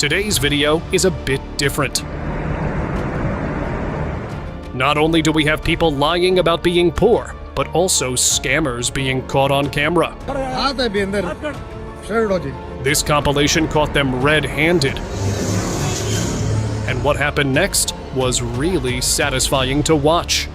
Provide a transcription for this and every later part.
Today's video is a bit different. Not only do we have people lying about being poor, but also scammers being caught on camera. This compilation caught them red-handed. And what happened next was really satisfying to watch.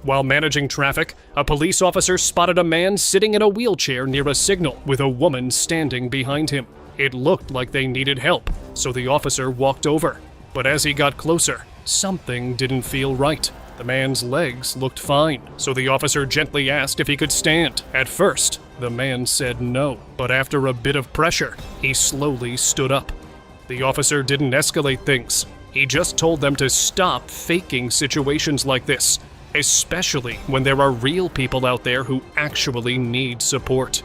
While managing traffic, a police officer spotted a man sitting in a wheelchair near a signal with a woman standing behind him. It looked like they needed help, so the officer walked over. But as he got closer, something didn't feel right. The man's legs looked fine, so the officer gently asked if he could stand. At first, the man said no, but after a bit of pressure, he slowly stood up. The officer didn't escalate things. He just told them to stop faking situations like this, especially when there are real people out there who actually need support.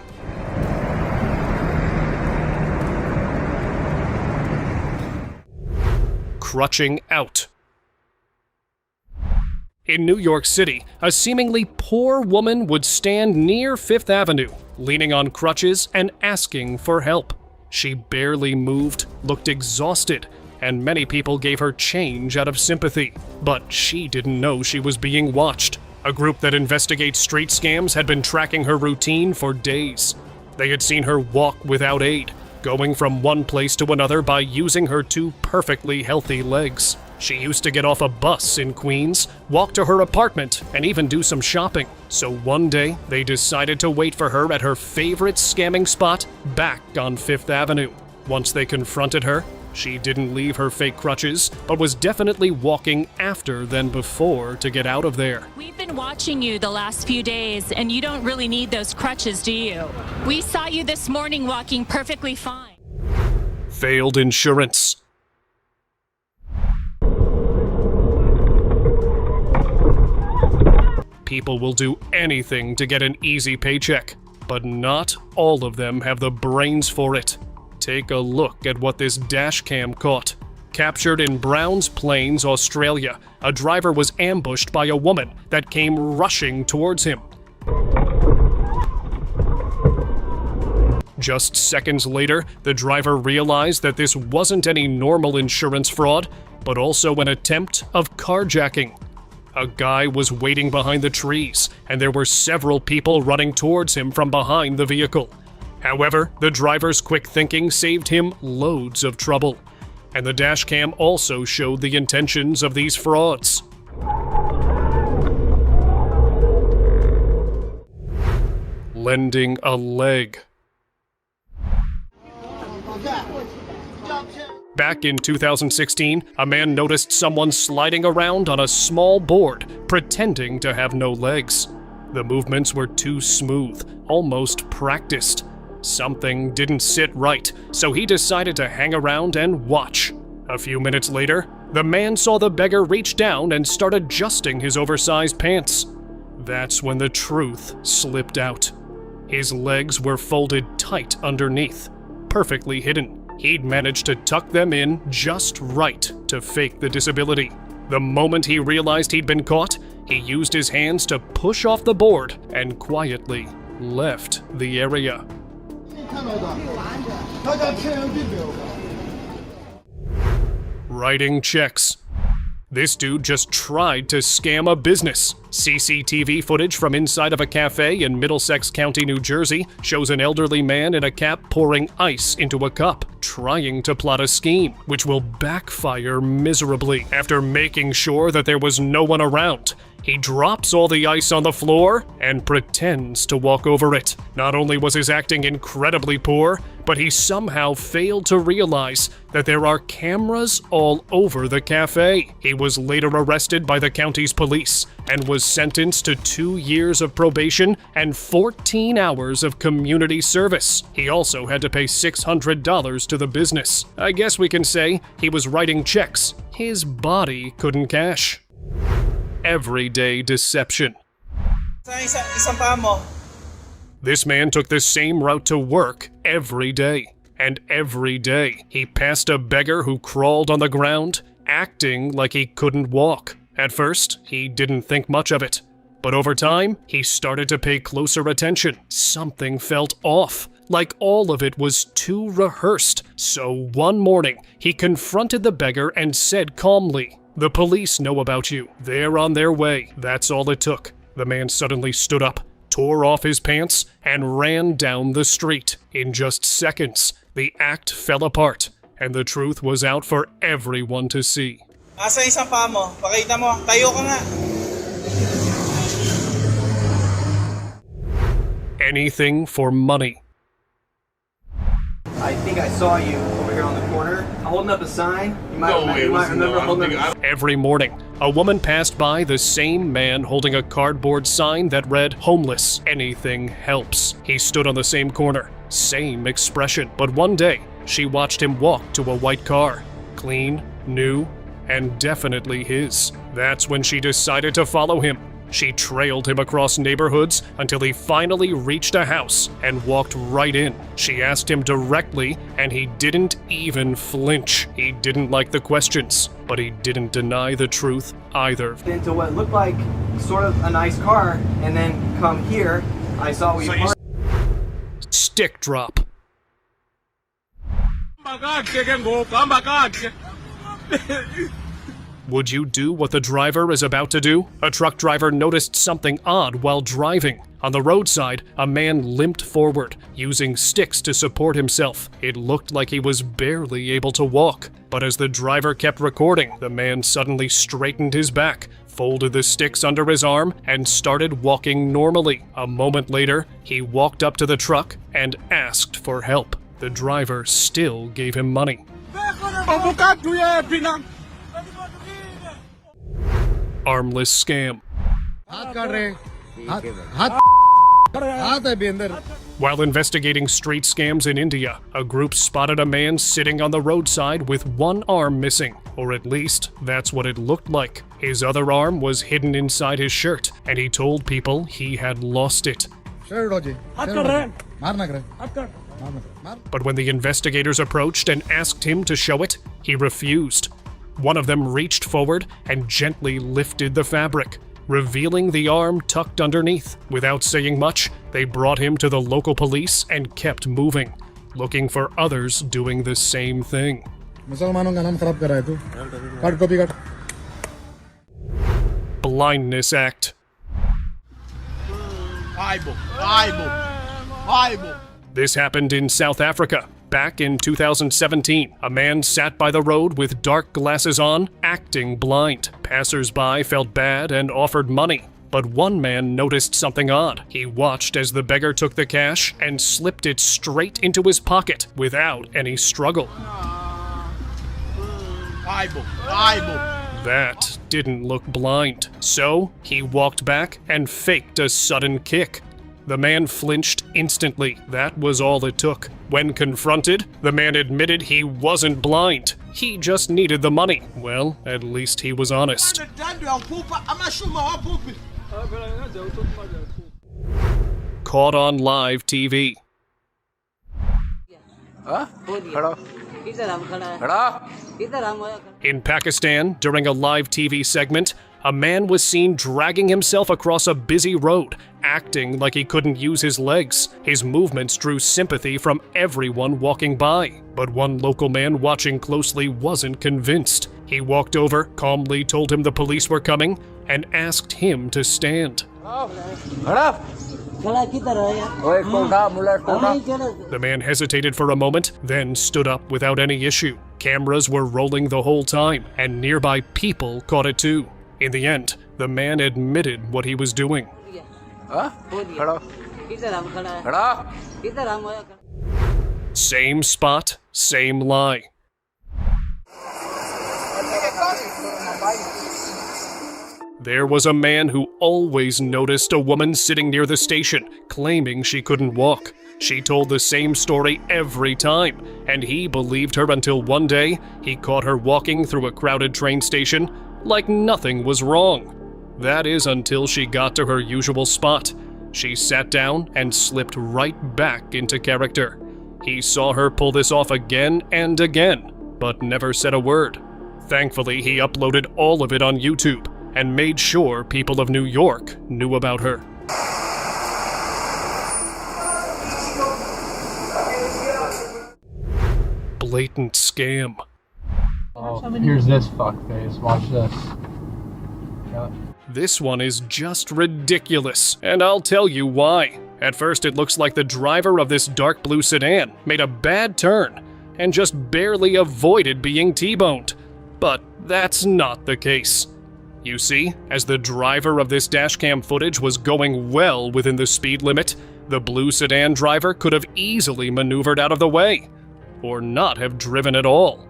Crutching out. In New York City, a seemingly poor woman would stand near Fifth Avenue, leaning on crutches and asking for help. She barely moved, looked exhausted, and many people gave her change out of sympathy. But she didn't know she was being watched. A group that investigates street scams had been tracking her routine for days. They had seen her walk without aid, going from one place to another by using her two perfectly healthy legs. She used to get off a bus in Queens, walk to her apartment, and even do some shopping. So one day, they decided to wait for her at her favorite scamming spot back on Fifth Avenue. Once they confronted her, she didn't leave her fake crutches, but was definitely walking after than before to get out of there. We've been watching you the last few days, and you don't really need those crutches, do you? We saw you this morning walking perfectly fine. Failed insurance. People will do anything to get an easy paycheck, but not all of them have the brains for it. Take a look at what this dash cam caught. Captured in Browns Plains, Australia, a driver was ambushed by a woman that came rushing towards him. Just seconds later, the driver realized that this wasn't any normal insurance fraud, but also an attempt of carjacking. A guy was waiting behind the trees, and there were several people running towards him from behind the vehicle. However, the driver's quick thinking saved him loads of trouble, and the dashcam also showed the intentions of these frauds. Lending a leg. Back in 2016, a man noticed someone sliding around on a small board, pretending to have no legs. The movements were too smooth, almost practiced. Something didn't sit right, so he decided to hang around and watch. A few minutes later, the man saw the beggar reach down and start adjusting his oversized pants. That's when the truth slipped out. His legs were folded tight underneath, perfectly hidden. He'd managed to tuck them in just right to fake the disability. The moment he realized he'd been caught, he used his hands to push off the board and quietly left the area. Writing checks. This dude just tried to scam a business. CCTV footage from inside of a cafe in Middlesex County, New Jersey shows an elderly man in a cap pouring ice into a cup, trying to plot a scheme, which will backfire miserably. After making sure that there was no one around, he drops all the ice on the floor and pretends to walk over it. Not only was his acting incredibly poor, but he somehow failed to realize that there are cameras all over the cafe. He was later arrested by the county's police and was sentenced to 2 years of probation and 14 hours of community service. He also had to pay $600 to the business. I guess we can say he was writing checks his body couldn't cash. Everyday deception. This man took the same route to work every day. And every day, he passed a beggar who crawled on the ground, acting like he couldn't walk. At first, he didn't think much of it. But over time, he started to pay closer attention. Something felt off, like all of it was too rehearsed. So one morning, he confronted the beggar and said calmly, "The police know about you. They're on their way." That's all it took. The man suddenly stood up, tore off his pants, and ran down the street. In just seconds, the act fell apart, and the truth was out for everyone to see. Asa isang paa mo? Pakita mo. Tayo ka nga. Anything for money. I think I saw you over here on the corner holding up a sign. You might remember holding up. Every morning, a woman passed by the same man holding a cardboard sign that read, "Homeless, anything helps." He stood on the same corner, same expression, but one day, she watched him walk to a white car. Clean, new, and definitely his. That's when she decided to follow him. She trailed him across neighborhoods until he finally reached a house and walked right in. She asked him directly, and he didn't even flinch. He didn't like the questions, but he didn't deny the truth either. Into what looked like sort of a nice car, and then come here, I saw we parked. Stick drop. Would you do what the driver is about to do? A truck driver noticed something odd while driving. On the roadside, a man limped forward, using sticks to support himself. It looked like he was barely able to walk. But as the driver kept recording, the man suddenly straightened his back, folded the sticks under his arm, and started walking normally. A moment later, he walked up to the truck and asked for help. The driver still gave him money. Armless scam. While investigating street scams in India, a group spotted a man sitting on the roadside with one arm missing, or at least that's what it looked like. His other arm was hidden inside his shirt, and he told people he had lost it. But when the investigators approached and asked him to show it, he refused. One of them reached forward and gently lifted the fabric, revealing the arm tucked underneath. Without saying much, they brought him to the local police and kept moving, looking for others doing the same thing. Blindness Act. This happened in South Africa. Back in 2017, a man sat by the road with dark glasses on, acting blind. Passers-by felt bad and offered money. But one man noticed something odd. He watched as the beggar took the cash and slipped it straight into his pocket without any struggle. That didn't look blind. So he walked back and faked a sudden kick. The man flinched instantly. That was all it took. When confronted, the man admitted he wasn't blind. He just needed the money. Well, at least he was honest. Caught on live TV. In Pakistan, during a live TV segment, a man was seen dragging himself across a busy road, acting like he couldn't use his legs. His movements drew sympathy from everyone walking by. But one local man watching closely wasn't convinced. He walked over, calmly told him the police were coming, and asked him to stand. The man hesitated for a moment, then stood up without any issue. Cameras were rolling the whole time, and nearby people caught it too. In the end, the man admitted what he was doing. Same spot, same lie. There was a man who always noticed a woman sitting near the station, claiming she couldn't walk. She told the same story every time, and he believed her until one day he caught her walking through a crowded train station like nothing was wrong. That is until she got to her usual spot. She sat down and slipped right back into character. He saw her pull this off again and again, but never said a word. Thankfully, he uploaded all of it on YouTube. and made sure people of New York knew about her. Blatant scam. Oh, here's this fuckface. Watch this. Yep. This one is just ridiculous, and I'll tell you why. At first, it looks like the driver of this dark blue sedan made a bad turn and just barely avoided being T-boned. But that's not the case. You see, as the driver of this dashcam footage was going well within the speed limit, the blue sedan driver could have easily maneuvered out of the way, or not have driven at all.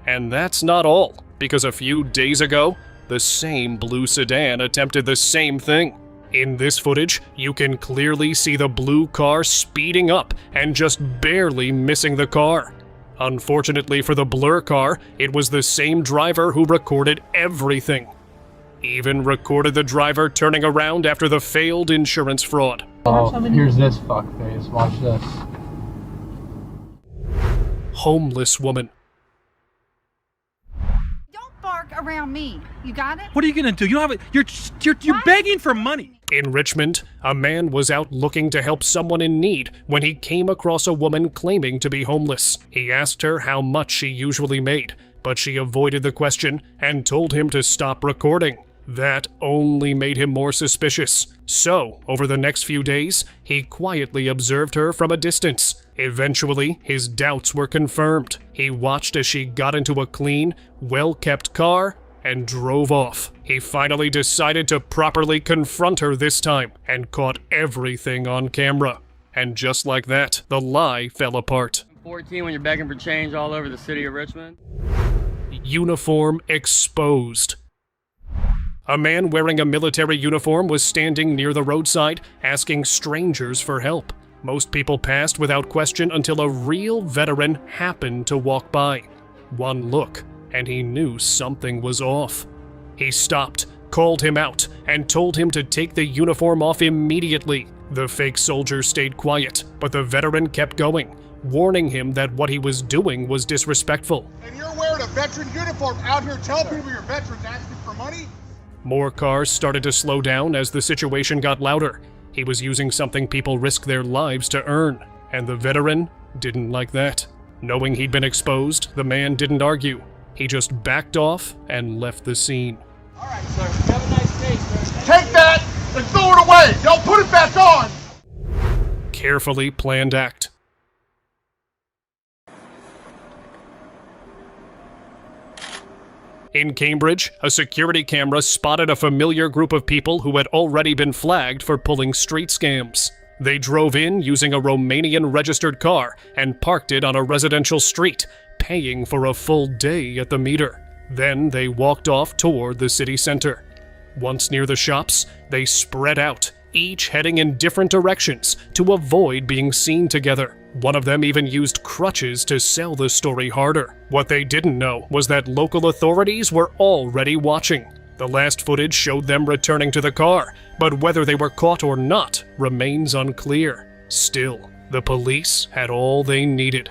And that's not all, because a few days ago, the same blue sedan attempted the same thing. In this footage, you can clearly see the blue car speeding up and just barely missing the car. Unfortunately for the blur car, it was the same driver who recorded everything. Even recorded the driver turning around after the failed insurance fraud. Oh, here's this fuckface. Watch this. Homeless woman. Don't bark around me. You got it? What are you gonna do? You don't have it. You're begging for money. In Richmond, a man was out looking to help someone in need when he came across a woman claiming to be homeless. He asked her how much she usually made, but she avoided the question and told him to stop recording. That only made him more suspicious. So, over the next few days, he quietly observed her from a distance. Eventually, his doubts were confirmed. He watched as she got into a clean, well-kept car and drove off. He finally decided to properly confront her this time and caught everything on camera. And just like that, the lie fell apart. 14 when you're begging for change all over the city of Richmond. Uniform exposed. A man wearing a military uniform was standing near the roadside, asking strangers for help. Most people passed without question until a real veteran happened to walk by. One look, and he knew something was off. He stopped, called him out, and told him to take the uniform off immediately. The fake soldier stayed quiet, but the veteran kept going, warning him that what he was doing was disrespectful. And you're wearing a veteran uniform out here telling people you're veterans asking for money? More cars started to slow down as the situation got louder. He was using something people risk their lives to earn, and the veteran didn't like that. Knowing he'd been exposed, the man didn't argue. He just backed off and left the scene. All right, sir. Have a nice day, sir. Take that and throw it away. Don't put it back on. Carefully planned act. In Cambridge, a security camera spotted a familiar group of people who had already been flagged for pulling street scams. They drove in using a Romanian-registered car and parked it on a residential street, paying for a full day at the meter. Then they walked off toward the city center. Once near the shops, they spread out, each heading in different directions to avoid being seen together. One of them even used crutches to sell the story harder. What they didn't know was that local authorities were already watching. The last footage showed them returning to the car, but whether they were caught or not remains unclear. Still, the police had all they needed.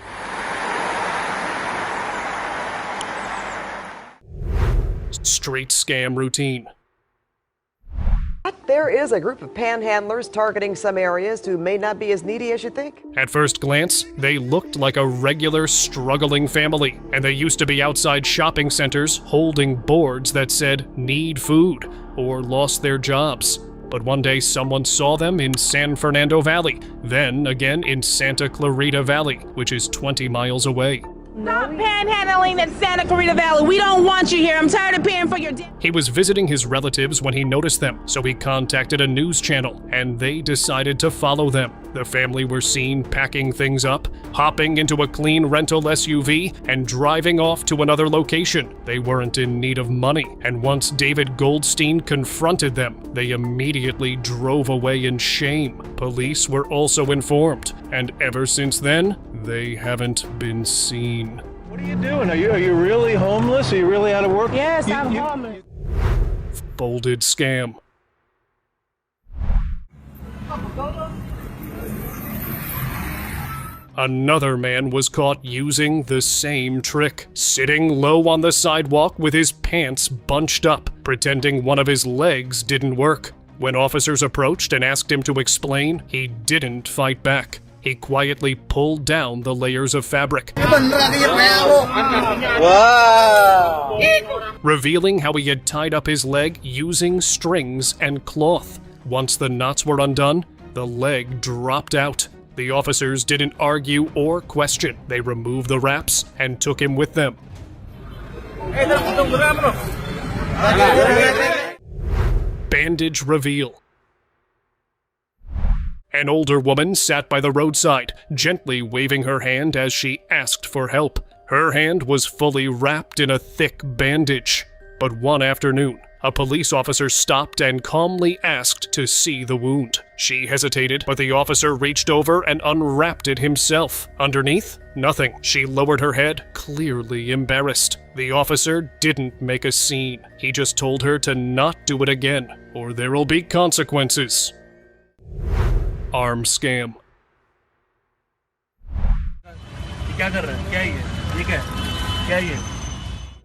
Street scam routine. There is a group of panhandlers targeting some areas who may not be as needy as you think. At first glance, they looked like a regular struggling family, and they used to be outside shopping centers holding boards that said "need food" or lost their jobs. But one day someone saw them in San Fernando Valley, then again in Santa Clarita Valley, which is 20 miles away. Stop panhandling in Santa Clarita Valley. We don't want you here. I'm tired of paying for your He was visiting his relatives when he noticed them, so he contacted a news channel, and they decided to follow them. The family were seen packing things up, hopping into a clean rental SUV, and driving off to another location. They weren't in need of money, and once David Goldstein confronted them, they immediately drove away in shame. Police were also informed, and ever since then, they haven't been seen. What are you doing? Are you really homeless? Are you really out of work? Yes, I'm homeless. Folded scam. Another man was caught using the same trick, sitting low on the sidewalk with his pants bunched up. pretending one of his legs didn't work. When officers approached and asked him to explain, he didn't fight back. He quietly pulled down the layers of fabric, revealing how he had tied up his leg using strings and cloth. Once the knots were undone, the leg dropped out. The officers didn't argue or question. They removed the wraps and took him with them. Bandage reveal. An older woman sat by the roadside, gently waving her hand as she asked for help. Her hand was fully wrapped in a thick bandage. But one afternoon, a police officer stopped and calmly asked to see the wound. She hesitated, but the officer reached over and unwrapped it himself. Underneath, nothing. She lowered her head, clearly embarrassed. The officer didn't make a scene. He just told her to not do it again, or there'll be consequences. Arm scam.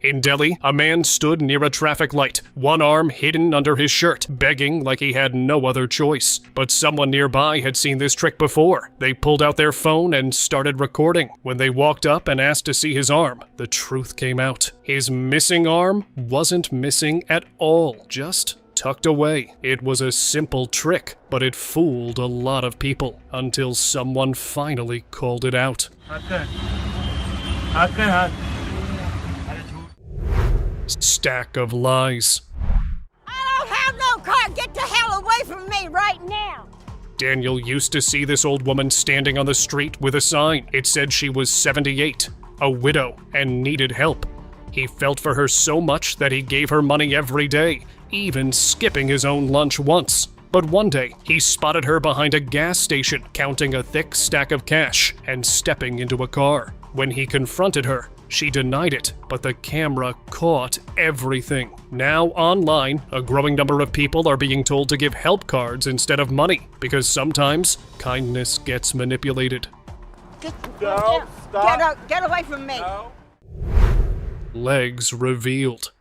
In Delhi, a man stood near a traffic light, one arm hidden under his shirt, begging like he had no other choice. But someone nearby had seen this trick before. They pulled out their phone and started recording. When they walked up and asked to see his arm, the truth came out. His missing arm wasn't missing at all, just tucked away. It was a simple trick, but it fooled a lot of people until someone finally called it out. Stack of lies. I don't have no car. Get the hell away from me right now. Daniel used to see this old woman standing on the street with a sign. It said she was 78, a widow, and needed help. He felt for her so much that he gave her money every day, even skipping his own lunch once. But one day, he spotted her behind a gas station, counting a thick stack of cash and stepping into a car. When he confronted her, she denied it, but the camera caught everything. Now online, a growing number of people are being told to give help cards instead of money, because sometimes kindness gets manipulated. Get away from me. No. Legs revealed.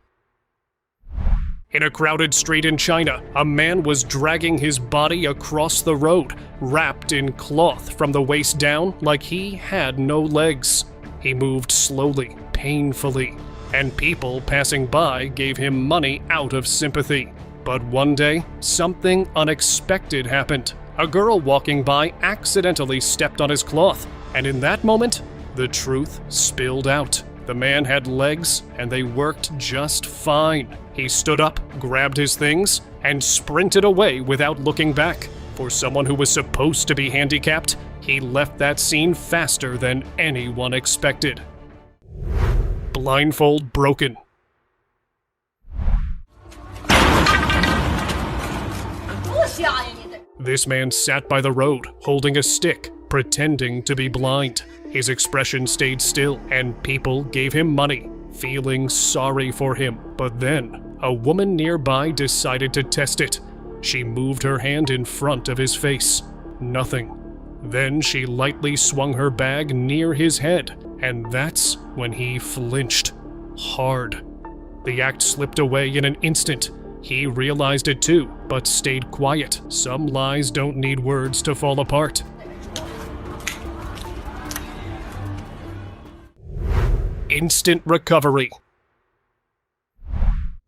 In a crowded street in China, a man was dragging his body across the road, wrapped in cloth from the waist down like he had no legs. He moved slowly, painfully, and people passing by gave him money out of sympathy. But one day, something unexpected happened. A girl walking by accidentally stepped on his cloth, and in that moment, the truth spilled out. The man had legs, and they worked just fine. He stood up, grabbed his things, and sprinted away without looking back. For someone who was supposed to be handicapped, he left that scene faster than anyone expected. Blindfold broken. This man sat by the road, holding a stick, pretending to be blind. His expression stayed still, and people gave him money, feeling sorry for him. But then, a woman nearby decided to test it. She moved her hand in front of his face. Nothing. Then she lightly swung her bag near his head, and that's when he flinched. Hard. The act slipped away in an instant. He realized it too, but stayed quiet. Some lies don't need words to fall apart. Instant recovery.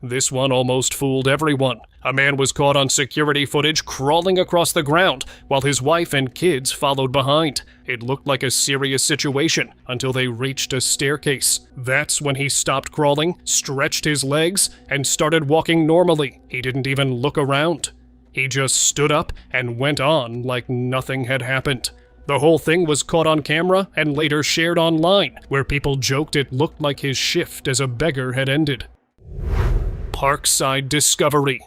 This one almost fooled everyone. A man was caught on security footage crawling across the ground while his wife and kids followed behind. It looked like a serious situation until they reached a staircase. That's when he stopped crawling, stretched his legs, and started walking normally. He didn't even look around. He just stood up and went on like nothing had happened. The whole thing was caught on camera and later shared online, where people joked it looked like his shift as a beggar had ended. Parkside discovery.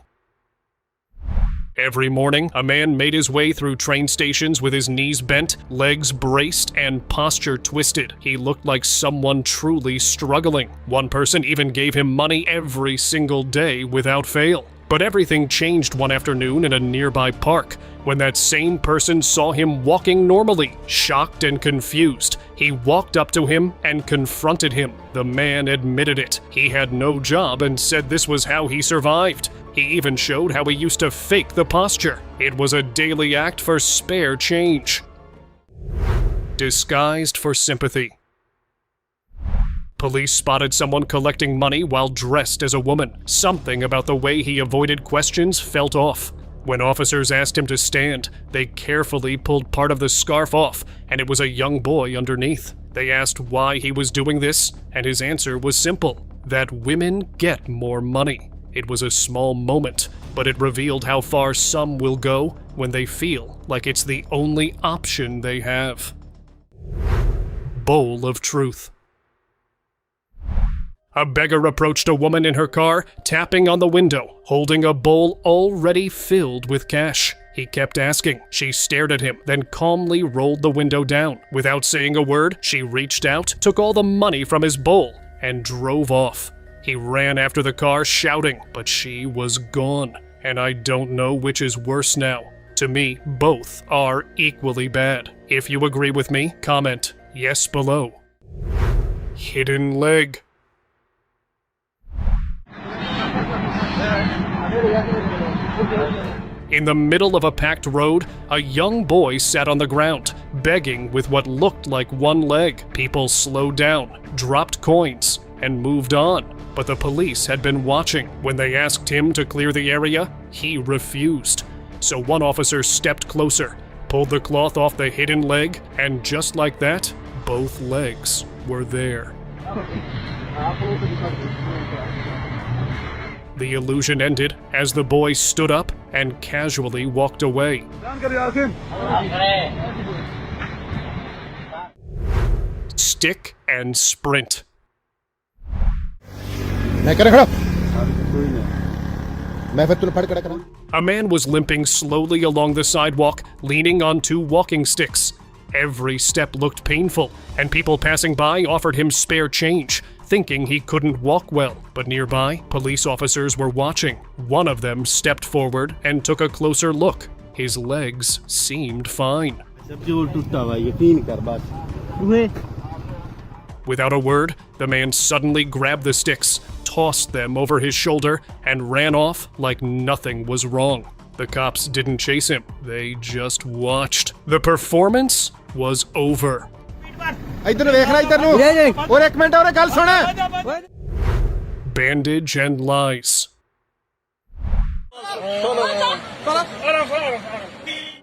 Every morning, a man made his way through train stations with his knees bent, legs braced, and posture twisted. He looked like someone truly struggling. One person even gave him money every single day without fail. But everything changed one afternoon in a nearby park when that same person saw him walking normally. Shocked and confused, he walked up to him and confronted him. The man admitted it. He had no job and said this was how he survived. He even showed how he used to fake the posture. It was a daily act for spare change. Disguised for sympathy. Police spotted someone collecting money while dressed as a woman. Something about the way he avoided questions felt off. When officers asked him to stand, they carefully pulled part of the scarf off, and it was a young boy underneath. They asked why he was doing this, and his answer was simple: that women get more money. It was a small moment, but it revealed how far some will go when they feel like it's the only option they have. Bowl of truth. A beggar approached a woman in her car, tapping on the window, holding a bowl already filled with cash. He kept asking. She stared at him, then calmly rolled the window down. Without saying a word, she reached out, took all the money from his bowl, and drove off. He ran after the car, shouting, but she was gone. And I don't know which is worse now. To me, both are equally bad. If you agree with me, comment yes below. Hidden leg. In the middle of a packed road, a young boy sat on the ground, begging with what looked like one leg. People slowed down, dropped coins, and moved on. But the police had been watching. When they asked him to clear the area, he refused. So one officer stepped closer, pulled the cloth off the hidden leg, and just like that, both legs were there. The illusion ended as the boy stood up and casually walked away. Stick and sprint. A man was limping slowly along the sidewalk, leaning on 2 walking sticks. Every step looked painful, and people passing by offered him spare change, thinking he couldn't walk well. But nearby, police officers were watching. One of them stepped forward and took a closer look. His legs seemed fine. Without a word, the man suddenly grabbed the sticks, tossed them over his shoulder, and ran off like nothing was wrong. The cops didn't chase him, they just watched. The performance was over. Bandage and lies.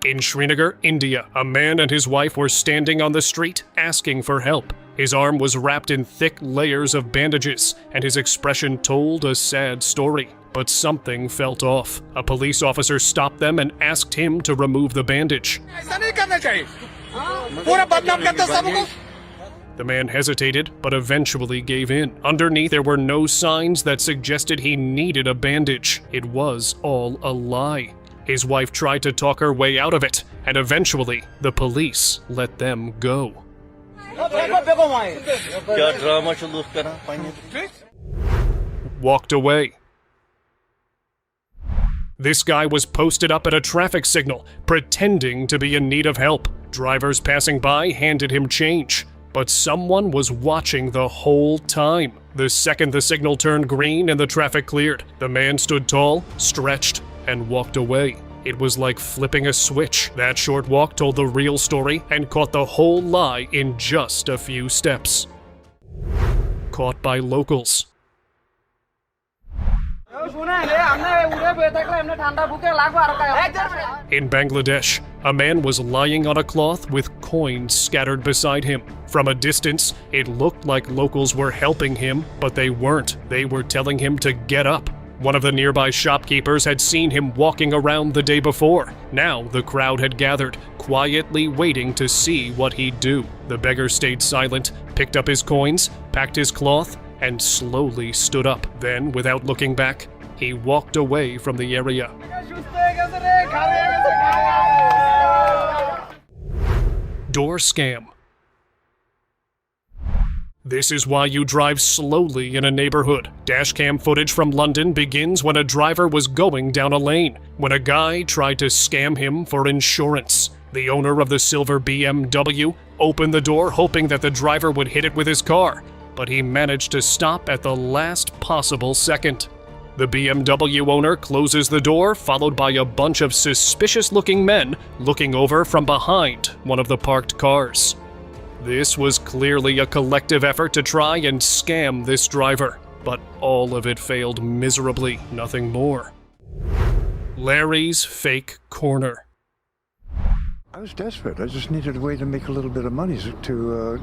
In Srinagar, India, a man and his wife were standing on the street asking for help. His arm was wrapped in thick layers of bandages, and his expression told a sad story. But something felt off. A police officer stopped them and asked him to remove the bandage. The man hesitated, but eventually gave in. Underneath, there were no signs that suggested he needed a bandage. It was all a lie. His wife tried to talk her way out of it, and eventually, the police let them go. Walked away. This guy was posted up at a traffic signal, pretending to be in need of help. Drivers passing by handed him change, but someone was watching the whole time. The second the signal turned green and the traffic cleared, the man stood tall, stretched, and walked away. It was like flipping a switch. That short walk told the real story and caught the whole lie in just a few steps. Caught by locals. In Bangladesh, a man was lying on a cloth with coins scattered beside him. From a distance, it looked like locals were helping him, but they weren't. They were telling him to get up. One of the nearby shopkeepers had seen him walking around the day before. Now the crowd had gathered, quietly waiting to see what he'd do. The beggar stayed silent, picked up his coins, packed his cloth, and slowly stood up. Then, without looking back, he walked away from the area. Door scam. This is why you drive slowly in a neighborhood. Dashcam footage from London begins when a driver was going down a lane, when a guy tried to scam him for insurance. The owner of the silver BMW opened the door hoping that the driver would hit it with his car, but he managed to stop at the last possible second. The BMW owner closes the door, followed by a bunch of suspicious-looking men looking over from behind one of the parked cars. This was clearly a collective effort to try and scam this driver, but all of it failed miserably, nothing more. Larry's fake corner. I was desperate. I just needed a way to make a little bit of money to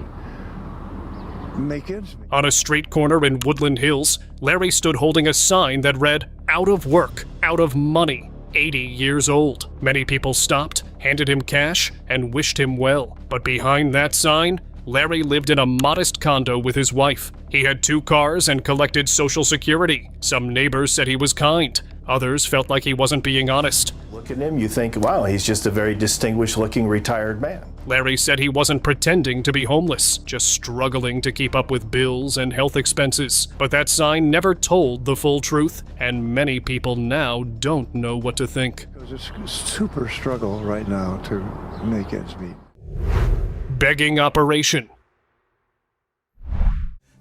make ends meet. On a street corner in Woodland Hills, Larry stood holding a sign that read, "Out of work, out of money, 80 years old." Many people stopped, handed him cash, and wished him well. But behind that sign, Larry lived in a modest condo with his wife. He had 2 cars and collected Social Security. Some neighbors said he was kind. Others felt like he wasn't being honest. Look at him, you think, wow, he's just a very distinguished-looking retired man. Larry said he wasn't pretending to be homeless, just struggling to keep up with bills and health expenses. But that sign never told the full truth, and many people now don't know what to think. It's a super struggle right now to make ends meet. Begging operation.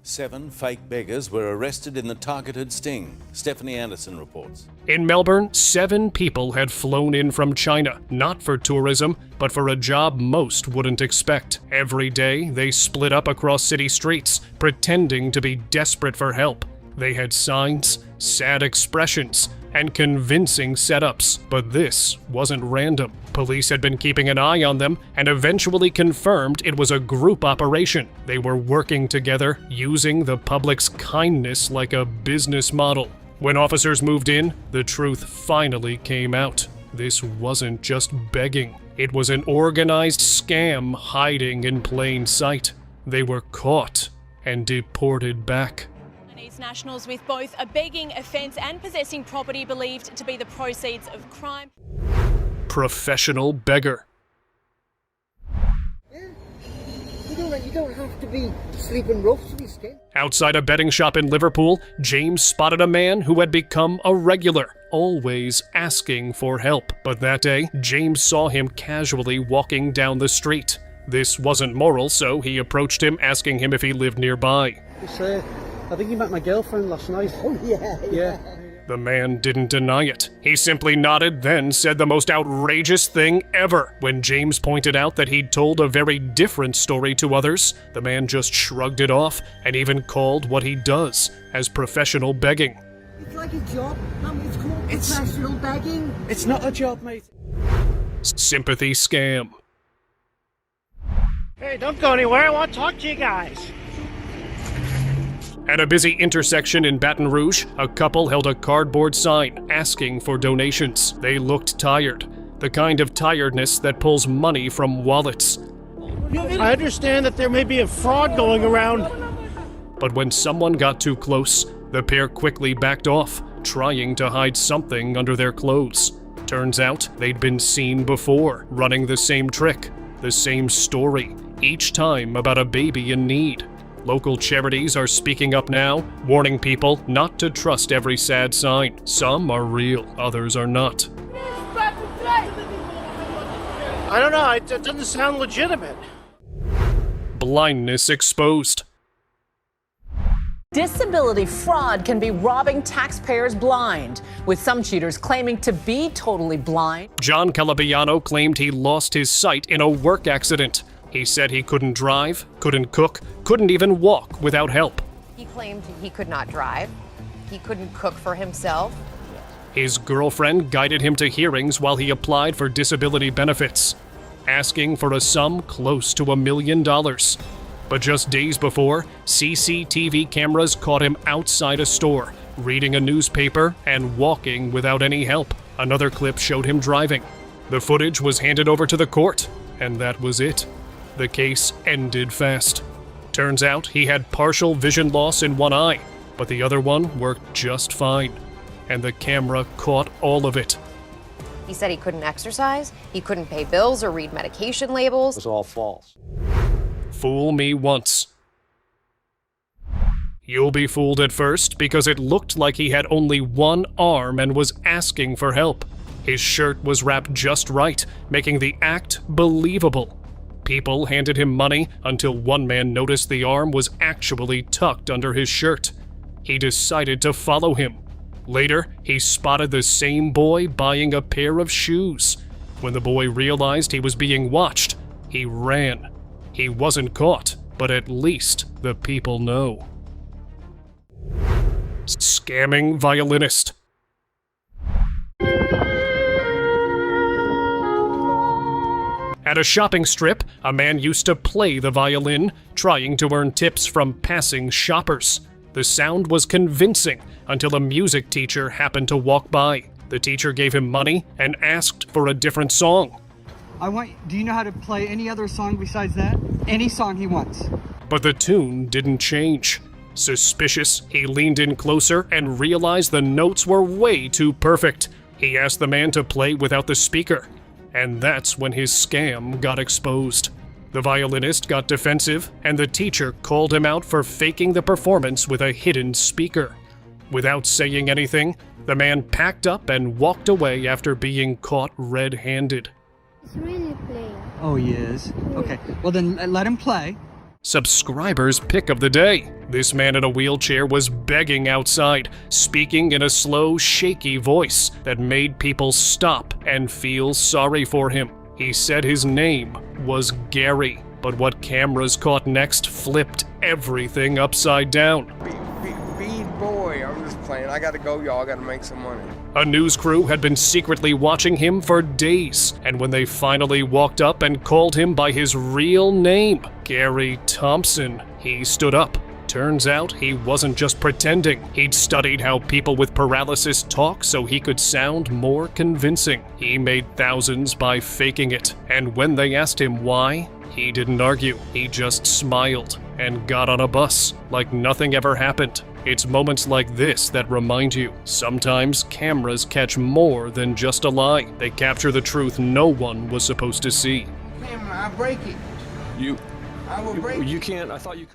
7 fake beggars were arrested in the targeted sting. Stephanie Anderson reports. In Melbourne, 7 people had flown in from China, not for tourism, but for a job most wouldn't expect. Every day, they split up across city streets, pretending to be desperate for help. They had signs, sad expressions, and convincing setups. But this wasn't random. Police had been keeping an eye on them and eventually confirmed it was a group operation. They were working together, using the public's kindness like a business model. When officers moved in, the truth finally came out. This wasn't just begging. It was an organized scam hiding in plain sight. They were caught and deported back. Nationals with both a begging offence and possessing property believed to be the proceeds of crime. Professional beggar. You don't have to be sleeping rough to be scared. Outside a betting shop in Liverpool, James spotted a man who had become a regular, always asking for help. But that day, James saw him casually walking down the street. This wasn't moral, so he approached him, asking him if he lived nearby. I think you met my girlfriend last night. Oh, yeah. The man didn't deny it. He simply nodded, then said the most outrageous thing ever. When James pointed out that he'd told a very different story to others, the man just shrugged it off and even called what he does as professional begging. It's like a job. It's called professional begging. It's not a job, mate. Sympathy scam. Hey, don't go anywhere. I want to talk to you guys. At a busy intersection in Baton Rouge, a couple held a cardboard sign asking for donations. They looked tired, the kind of tiredness that pulls money from wallets. I understand that there may be a fraud going around. But when someone got too close, the pair quickly backed off, trying to hide something under their clothes. Turns out they'd been seen before, running the same trick, the same story, each time about a baby in need. Local charities are speaking up now, warning people not to trust every sad sign. Some are real, others are not. I don't know, it doesn't sound legitimate. Blindness exposed. Disability fraud can be robbing taxpayers blind, with some cheaters claiming to be totally blind. John Calabiano claimed he lost his sight in a work accident. He said he couldn't drive, couldn't cook, couldn't even walk without help. He claimed he could not drive. He couldn't cook for himself. His girlfriend guided him to hearings while he applied for disability benefits, asking for a sum close to $1 million. But just days before, CCTV cameras caught him outside a store, reading a newspaper and walking without any help. Another clip showed him driving. The footage was handed over to the court, and that was it. The case ended fast. Turns out he had partial vision loss in one eye, but the other one worked just fine. And the camera caught all of it. He said he couldn't exercise, he couldn't pay bills or read medication labels. It was all false. Fool me once, You'll be fooled at first because it looked like he had only one arm and was asking for help. His shirt was wrapped just right, making the act believable. People handed him money until one man noticed the arm was actually tucked under his shirt. He decided to follow him. Later, he spotted the same boy buying a pair of shoes. When the boy realized he was being watched, he ran. He wasn't caught, but at least the people know. Scamming violinist. At a shopping strip, a man used to play the violin, trying to earn tips from passing shoppers. The sound was convincing until a music teacher happened to walk by. The teacher gave him money and asked for a different song. Do you know how to play any other song besides that? Any song he wants. But the tune didn't change. Suspicious, he leaned in closer and realized the notes were way too perfect. He asked the man to play without the speaker. And that's when his scam got exposed. The violinist got defensive, and the teacher called him out for faking the performance with a hidden speaker. Without saying anything, the man packed up and walked away after being caught red-handed. He's really playing. Oh, he is? Okay, well then let him play. Subscribers' pick of the day. This man in a wheelchair was begging outside, speaking in a slow, shaky voice that made people stop and feel sorry for him. He said his name was Gary, but what cameras caught next flipped everything upside down. Bead boy, I'm just playing. I gotta go, y'all. I gotta make some money. A news crew had been secretly watching him for days, and when they finally walked up and called him by his real name, Gary Thompson, he stood up. Turns out he wasn't just pretending. He'd studied how people with paralysis talk so he could sound more convincing. He made thousands by faking it, and when they asked him why, he didn't argue. He just smiled and got on a bus like nothing ever happened. It's moments like this that remind you, sometimes cameras catch more than just a lie. They capture the truth no one was supposed to see. Camera, I break it. You I will break it. You can't. I thought you could.